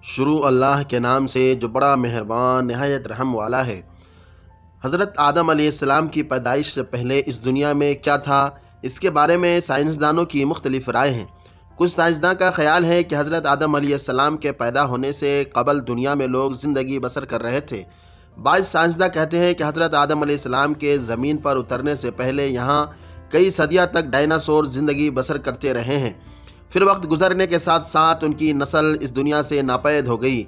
شروع اللہ کے نام سے جو بڑا مہربان نہایت رحم والا ہے۔ حضرت آدم علیہ السلام کی پیدائش سے پہلے اس دنیا میں کیا تھا، اس کے بارے میں سائنسدانوں کی مختلف رائے ہیں۔ کچھ سائنسداں کا خیال ہے کہ حضرت آدم علیہ السلام کے پیدا ہونے سے قبل دنیا میں لوگ زندگی بسر کر رہے تھے۔ بعض سائنسداں کہتے ہیں کہ حضرت آدم علیہ السلام کے زمین پر اترنے سے پہلے یہاں کئی صدیوں تک ڈائناسور زندگی بسر کرتے رہے ہیں، پھر وقت گزرنے کے ساتھ ساتھ ان کی نسل اس دنیا سے ناپید ہو گئی۔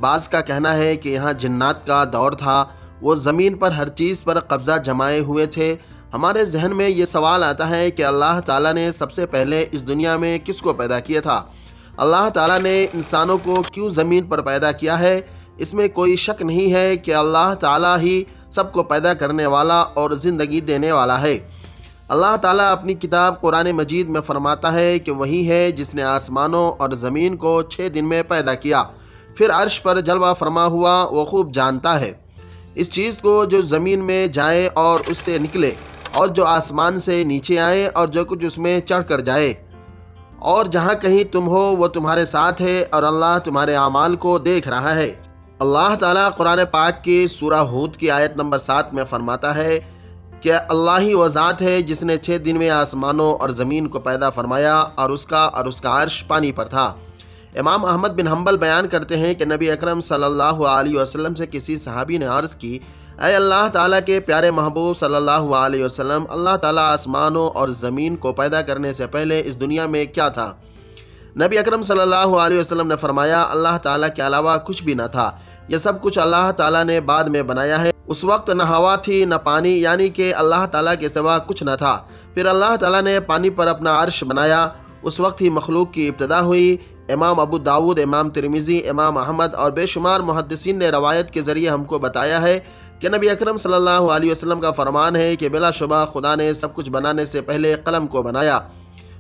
بعض کا کہنا ہے کہ یہاں جنات کا دور تھا، وہ زمین پر ہر چیز پر قبضہ جمائے ہوئے تھے۔ ہمارے ذہن میں یہ سوال آتا ہے کہ اللہ تعالیٰ نے سب سے پہلے اس دنیا میں کس کو پیدا کیا تھا؟ اللہ تعالیٰ نے انسانوں کو کیوں زمین پر پیدا کیا ہے؟ اس میں کوئی شک نہیں ہے کہ اللہ تعالیٰ ہی سب کو پیدا کرنے والا اور زندگی دینے والا ہے۔ اللہ تعالیٰ اپنی کتاب قرآن مجید میں فرماتا ہے کہ وہی ہے جس نے آسمانوں اور زمین کو 6 دن میں پیدا کیا، پھر عرش پر جلوہ فرما ہوا وہ خوب جانتا ہے اس چیز کو جو زمین میں جائے اور اس سے نکلے، اور جو آسمان سے نیچے آئے اور جو کچھ اس میں چڑھ کر جائے، اور جہاں کہیں تم ہو وہ تمہارے ساتھ ہے، اور اللہ تمہارے اعمال کو دیکھ رہا ہے۔ اللہ تعالیٰ قرآن پاک کی سورہ ہود کی آیت نمبر 7 میں فرماتا ہے کہ اللہ ہی وہ ذات ہے جس نے 6 دن میں آسمانوں اور زمین کو پیدا فرمایا، اور اس کا عرش پانی پر تھا۔ امام احمد بن حنبل بیان کرتے ہیں کہ نبی اکرم صلی اللہ علیہ وسلم سے کسی صحابی نے عرض کی، اے اللہ تعالیٰ کے پیارے محبوب صلی اللہ علیہ وسلم، اللہ تعالیٰ آسمانوں اور زمین کو پیدا کرنے سے پہلے اس دنیا میں کیا تھا؟ نبی اکرم صلی اللہ علیہ وسلم نے فرمایا، اللہ تعالیٰ کے علاوہ کچھ بھی نہ تھا، یہ سب کچھ اللہ تعالیٰ نے بعد میں بنایا ہے۔ اس وقت نہ ہوا تھی نہ پانی، یعنی کہ اللہ تعالیٰ کے سوا کچھ نہ تھا۔ پھر اللہ تعالیٰ نے پانی پر اپنا عرش بنایا، اس وقت ہی مخلوق کی ابتدا ہوئی۔ امام ابو داود، امام ترمذی، امام احمد اور بے شمار محدثین نے روایت کے ذریعے ہم کو بتایا ہے کہ نبی اکرم صلی اللہ علیہ وسلم کا فرمان ہے کہ بلا شبہ خدا نے سب کچھ بنانے سے پہلے قلم کو بنایا،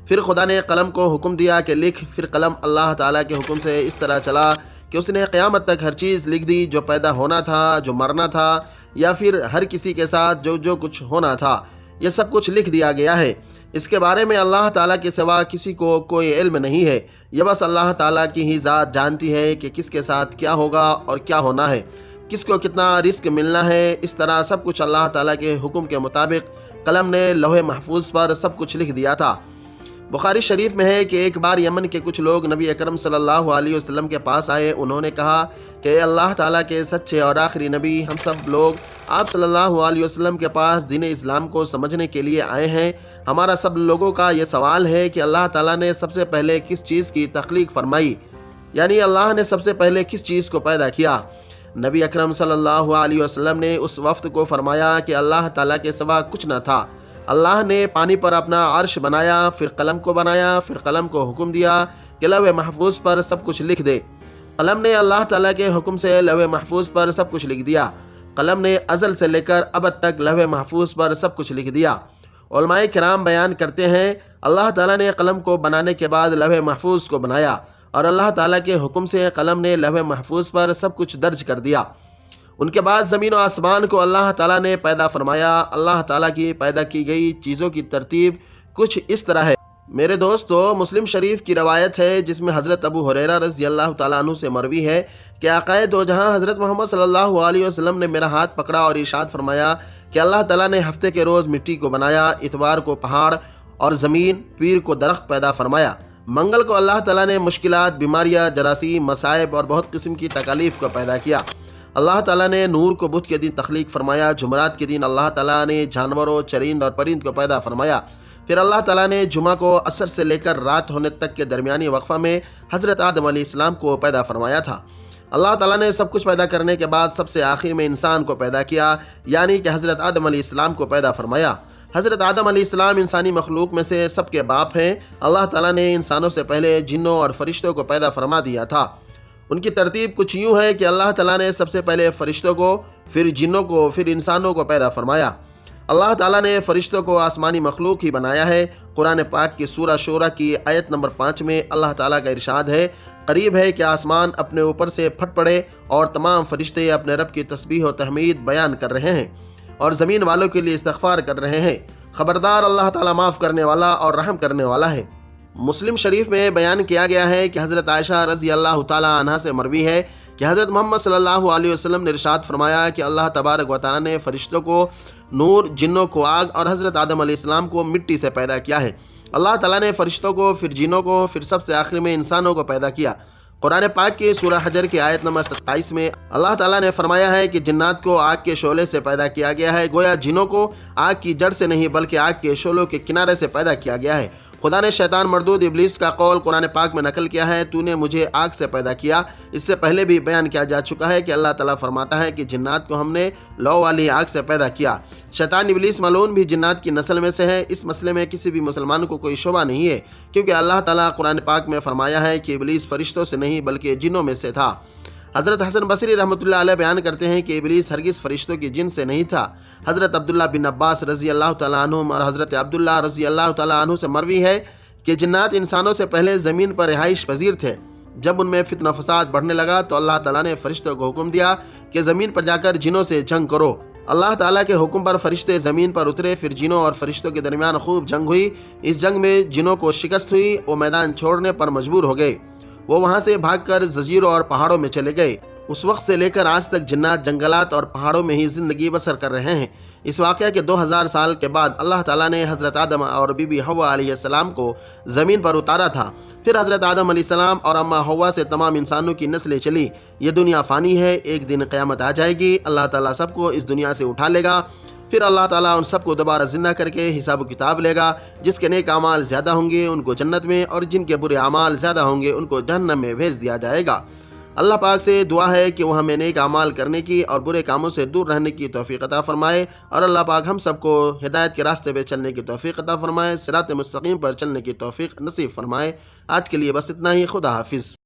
پھر خدا نے قلم کو حکم دیا کہ لکھ، پھر قلم اللہ تعالیٰ کے حکم سے اس طرح چلا کہ اس نے قیامت تک ہر چیز لکھ دی، جو پیدا ہونا تھا، جو مرنا تھا، یا پھر ہر کسی کے ساتھ جو کچھ ہونا تھا، یہ سب کچھ لکھ دیا گیا ہے۔ اس کے بارے میں اللہ تعالیٰ کے سوا کسی کو کوئی علم نہیں ہے، یہ بس اللہ تعالیٰ کی ہی ذات جانتی ہے کہ کس کے ساتھ کیا ہوگا اور کیا ہونا ہے، کس کو کتنا رزق ملنا ہے۔ اس طرح سب کچھ اللہ تعالیٰ کے حکم کے مطابق قلم نے لوح محفوظ پر سب کچھ لکھ دیا تھا۔ بخاری شریف میں ہے کہ ایک بار یمن کے کچھ لوگ نبی اکرم صلی اللہ علیہ وسلم کے پاس آئے، انہوں نے کہا کہ اے اللہ تعالیٰ کے سچے اور آخری نبی، ہم سب لوگ آپ صلی اللہ علیہ وسلم کے پاس دین اسلام کو سمجھنے کے لیے آئے ہیں۔ ہمارا سب لوگوں کا یہ سوال ہے کہ اللہ تعالیٰ نے سب سے پہلے کس چیز کی تخلیق فرمائی، یعنی اللہ نے سب سے پہلے کس چیز کو پیدا کیا؟ نبی اکرم صلی اللہ علیہ وسلم نے اس وفد کو فرمایا کہ اللہ تعالیٰ کے سوا کچھ نہ تھا۔ اللہ نے پانی پر اپنا عرش بنایا، پھر قلم کو بنایا، پھر قلم کو حکم دیا کہ لوح محفوظ پر سب کچھ لکھ دے۔ قلم نے اللہ تعالیٰ کے حکم سے لوح محفوظ پر سب کچھ لکھ دیا۔ قلم نے ازل سے لے کر ابد تک لوح محفوظ پر سب کچھ لکھ دیا۔ علماء کرام بیان کرتے ہیں، اللہ تعالیٰ نے قلم کو بنانے کے بعد لوح محفوظ کو بنایا، اور اللہ تعالیٰ کے حکم سے قلم نے لوح محفوظ پر سب کچھ درج کر دیا۔ ان کے بعد زمین و آسمان کو اللہ تعالیٰ نے پیدا فرمایا۔ اللہ تعالیٰ کی پیدا کی گئی چیزوں کی ترتیب کچھ اس طرح ہے۔ میرے دوستو، مسلم شریف کی روایت ہے جس میں حضرت ابو ہریرہ رضی اللہ تعالیٰ عنہ سے مروی ہے کہ آقائے دو جہاں حضرت محمد صلی اللہ علیہ وسلم نے میرا ہاتھ پکڑا اور ارشاد فرمایا کہ اللہ تعالیٰ نے ہفتے کے روز مٹی کو بنایا، اتوار کو پہاڑ اور زمین، پیر کو درخت پیدا فرمایا، منگل کو اللہ تعالیٰ نے مشکلات، بیماریاں، جراثیم، مصائب اور بہت قسم کی تکالیف کو پیدا کیا۔ اللہ تعالیٰ نے نور کو بدھ کے دن تخلیق فرمایا، جمعرات کے دن اللہ تعالیٰ نے جانوروں، چرند اور پرند کو پیدا فرمایا، پھر اللہ تعالیٰ نے جمعہ کو عصر سے لے کر رات ہونے تک کے درمیانی وقفہ میں حضرت آدم علیہ السلام کو پیدا فرمایا تھا۔ اللہ تعالیٰ نے سب کچھ پیدا کرنے کے بعد سب سے آخر میں انسان کو پیدا کیا، یعنی کہ حضرت آدم علیہ السلام کو پیدا فرمایا۔ حضرت آدم علیہ السلام انسانی مخلوق میں سے سب کے باپ ہیں۔ اللہ تعالیٰ نے انسانوں سے پہلے جنوں اور فرشتوں کو پیدا فرما دیا تھا۔ ان کی ترتیب کچھ یوں ہے کہ اللہ تعالیٰ نے سب سے پہلے فرشتوں کو، پھر جنوں کو، پھر انسانوں کو پیدا فرمایا۔ اللہ تعالیٰ نے فرشتوں کو آسمانی مخلوق ہی بنایا ہے۔ قرآن پاک کی سورہ شورى کی آیت نمبر 5 میں اللہ تعالیٰ کا ارشاد ہے، قریب ہے کہ آسمان اپنے اوپر سے پھٹ پڑے اور تمام فرشتے اپنے رب کی تسبیح و تحمید بیان کر رہے ہیں اور زمین والوں کے لیے استغفار کر رہے ہیں۔ خبردار، اللہ تعالیٰ معاف کرنے والا اور رحم کرنے والا ہے۔ مسلم شریف میں بیان کیا گیا ہے کہ حضرت عائشہ رضی اللہ تعالیٰ عنہ سے مروی ہے کہ حضرت محمد صلی اللہ علیہ وسلم نے ارشاد فرمایا کہ اللہ تبارک و تعالیٰ نے فرشتوں کو نور، جنوں کو آگ اور حضرت آدم علیہ السلام کو مٹی سے پیدا کیا ہے۔ اللہ تعالیٰ نے فرشتوں کو، پھر جنوں کو، پھر سب سے آخر میں انسانوں کو پیدا کیا۔ قرآن پاک کی سورہ حجر کی آیت نمبر 27 میں اللہ تعالیٰ نے فرمایا ہے کہ جنات کو آگ کے شعلے سے پیدا کیا گیا ہے، گویا جنوں کو آگ کی جڑ سے نہیں بلکہ آگ کے شعلوں کے کنارے سے پیدا کیا گیا ہے۔ خدا نے شیطان مردود ابلیس کا قول قرآن پاک میں نقل کیا ہے، تو نے مجھے آگ سے پیدا کیا۔ اس سے پہلے بھی بیان کیا جا چکا ہے کہ اللہ تعالیٰ فرماتا ہے کہ جنات کو ہم نے لو والی آگ سے پیدا کیا۔ شیطان ابلیس ملعون بھی جنات کی نسل میں سے ہے۔ اس مسئلے میں کسی بھی مسلمان کو کوئی شبہ نہیں ہے، کیونکہ اللہ تعالیٰ قرآن پاک میں فرمایا ہے کہ ابلیس فرشتوں سے نہیں بلکہ جنوں میں سے تھا۔ حضرت حسن بصری رحمۃ اللہ علیہ بیان کرتے ہیں کہ ابلیس ہرگز فرشتوں کی جن سے نہیں تھا۔ حضرت عبداللہ بن عباس رضی اللہ تعالیٰ عنہم اور حضرت عبداللہ رضی اللہ تعالیٰ عنہ سے مروی ہے کہ جنات انسانوں سے پہلے زمین پر رہائش پذیر تھے۔ جب ان میں فتنہ فساد بڑھنے لگا تو اللہ تعالیٰ نے فرشتوں کو حکم دیا کہ زمین پر جا کر جنوں سے جنگ کرو۔ اللہ تعالیٰ کے حکم پر فرشتے زمین پر اترے، پھر جنوں اور فرشتوں کے درمیان خوب جنگ ہوئی۔ اس جنگ میں جنوں کو شکست ہوئی، وہ میدان چھوڑنے پر مجبور ہو گئے۔ وہ وہاں سے بھاگ کر جزیروں اور پہاڑوں میں چلے گئے۔ اس وقت سے لے کر آج تک جنات جنگلات اور پہاڑوں میں ہی زندگی بسر کر رہے ہیں۔ اس واقعہ کے 2000 سال کے بعد اللہ تعالیٰ نے حضرت آدم اور بی بی حوا علیہ السلام کو زمین پر اتارا تھا۔ پھر حضرت آدم علیہ السلام اور اماں حوا سے تمام انسانوں کی نسلیں چلی۔ یہ دنیا فانی ہے، ایک دن قیامت آ جائے گی، اللہ تعالیٰ سب کو اس دنیا سے اٹھا لے گا۔ پھر اللہ تعالیٰ ان سب کو دوبارہ زندہ کر کے حساب و کتاب لے گا۔ جس کے نیک اعمال زیادہ ہوں گے ان کو جنت میں، اور جن کے برے اعمال زیادہ ہوں گے ان کو جہنم میں بھیج دیا جائے گا۔ اللہ پاک سے دعا ہے کہ وہ ہمیں نیک اعمال کرنے کی اور برے کاموں سے دور رہنے کی توفیق عطا فرمائے، اور اللہ پاک ہم سب کو ہدایت کے راستے پہ چلنے کی توفیق عطا فرمائے، صراط مستقیم پر چلنے کی توفیق نصیب فرمائے۔ آج کے لیے بس اتنا ہی، خدا حافظ۔